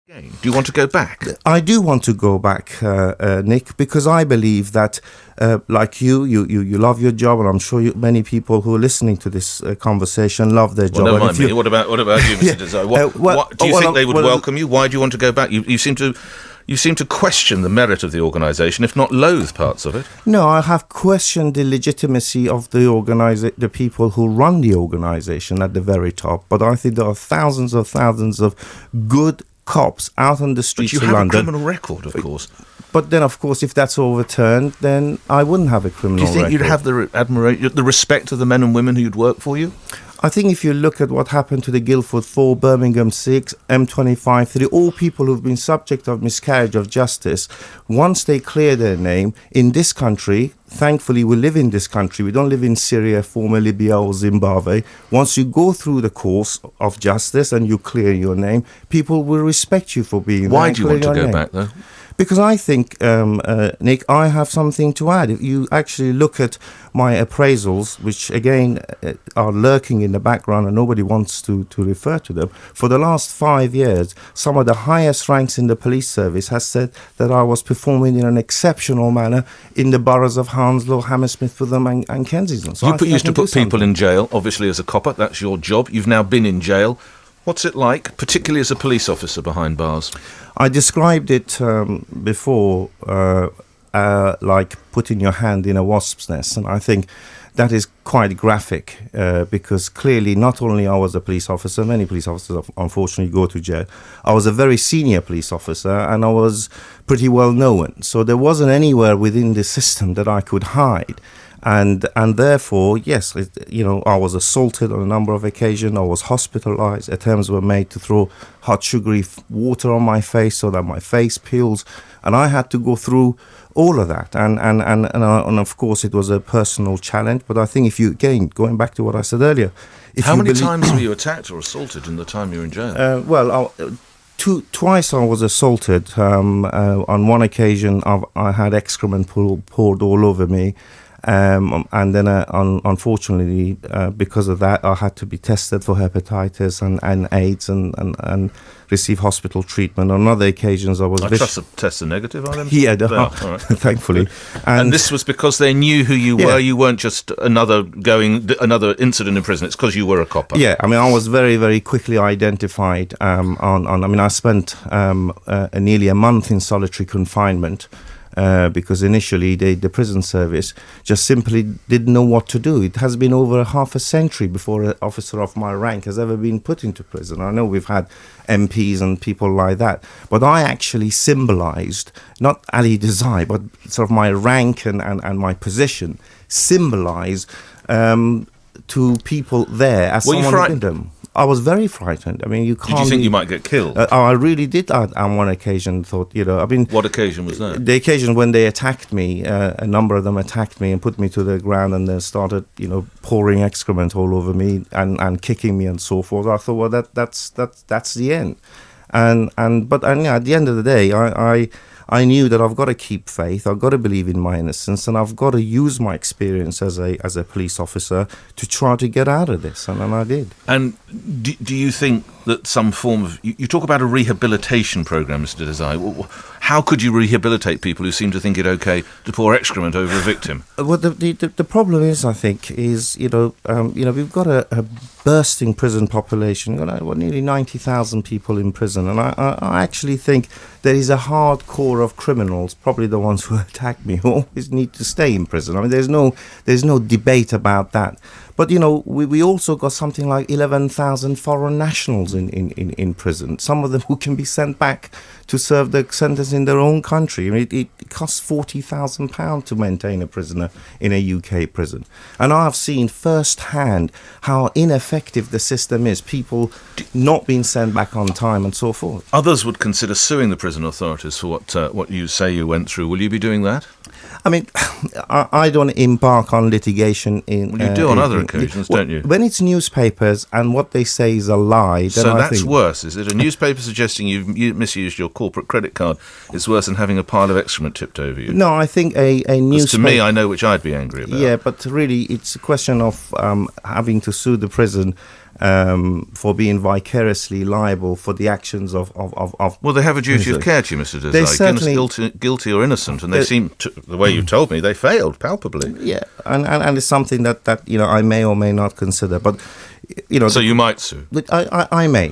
Do you want to go back? I do want to go back, Nick, because I believe that, like you love your job, and I'm sure many people who are listening to this conversation love their job. Well, don't mind me. What about you, Mr. Dizaei? Do you think they would welcome you? Why do you want to go back? You seem to question the merit of the organisation, if not loathe parts of it. No, I have questioned the legitimacy of the people who run the organisation at the very top. But I think there are thousands of good cops out on the streets of London. But you have a criminal record, of course. But then, of course, if that's overturned, then I wouldn't have a criminal record. Do you think you'd have the respect of the men and women who'd work for you? I think if you look at what happened to the Guildford 4, Birmingham 6, M25 3, all people who've been subject of miscarriage of justice, once they clear their name in this country, thankfully we live in this country, we don't live in Syria, former Libya or Zimbabwe. Once you go through the course of justice and you clear your name, people will respect you for being there. Why do you want to go back, though? Because I think, Nick, I have something to add. If you actually look at my appraisals, which again are lurking in the background and nobody wants to refer to them, for the last 5 years, some of the highest ranks in the police service has said that I was performing in an exceptional manner in the boroughs of Hounslow, Hammersmith, Witham and Kensington. So you used to put people in jail, obviously as a copper, that's your job. You've now been in jail. What's it like, particularly as a police officer behind bars? I described it before like putting your hand in a wasp's nest, and I think that is quite graphic because clearly not only I was a police officer, many police officers unfortunately go to jail. I was a very senior police officer and I was pretty well known, so there wasn't anywhere within the system that I could hide. And therefore, yes, I was assaulted on a number of occasions. I was hospitalized. Attempts were made to throw hot sugary water on my face so that my face peels. And I had to go through all of that. And of course, it was a personal challenge. But I think if you, again, going back to what I said earlier. How many times were you attacked or assaulted in the time you were in jail? Twice I was assaulted. On one occasion, I had excrement poured all over me. And then, unfortunately, because of that, I had to be tested for hepatitis and AIDS and receive hospital treatment. On other occasions, I trust the tests are negative, are they? Yeah, all right. Thankfully. And this was because they knew who you were. You weren't just another incident in prison. It's because you were a copper. Yeah, I mean, I was very, very quickly identified. I spent nearly a month in solitary confinement. Because initially the prison service just simply didn't know what to do. It has been over half a century before an officer of my rank has ever been put into prison. I know we've had MPs and people like that, but I actually symbolised, not Ali Dizaei, but sort of my rank and my position, symbolised to people there as someone with them. I was very frightened. I mean, you can't. Did you think you might get killed? I really did. On one occasion, thought, What occasion was that? The occasion when they attacked me. A number of them attacked me and put me to the ground, and then started, pouring excrement all over me and kicking me and so forth. I thought, well, that's the end. But at the end of the day, I knew that I've got to keep faith, I've got to believe in my innocence, and I've got to use my experience as a police officer to try to get out of this, and I did. And do you think that some form of... You talk about a rehabilitation programme, Mr. Dizaei. How could you rehabilitate people who seem to think it okay to pour excrement over a victim? Well, the problem is, I think, is, we've got a bursting prison population. We've got nearly 90,000 people in prison, and I actually think there is a hard core of criminals, probably the ones who attack me, who always need to stay in prison. I mean, there's no debate about that. But, we also got something like 11,000 foreign nationals in prison, some of them who can be sent back to serve the sentence in their own country. I mean, it costs £40,000 to maintain a prisoner in a UK prison. And I've seen firsthand how ineffective the system is, people not being sent back on time and so forth. Others would consider suing the prison authorities for what you say you went through. Will you be doing that? I mean, I don't embark on litigation in... Well, you do on other occasions, don't you? When it's newspapers and what they say is a lie... So that's worse, is it? A newspaper suggesting you misused your corporate credit card is worse than having a pile of excrement tipped over you? No, I think a newspaper... To me, I know which I'd be angry about. Yeah, but really, it's a question of having to sue the prison for being vicariously liable for the actions of Well, they have a duty of care to you, Mr. They Dizaei. certainly- Guilty or innocent, and they seem, the way you told me, they failed palpably. yeah, and it's something that I may or may not consider, but So you might sue. I may.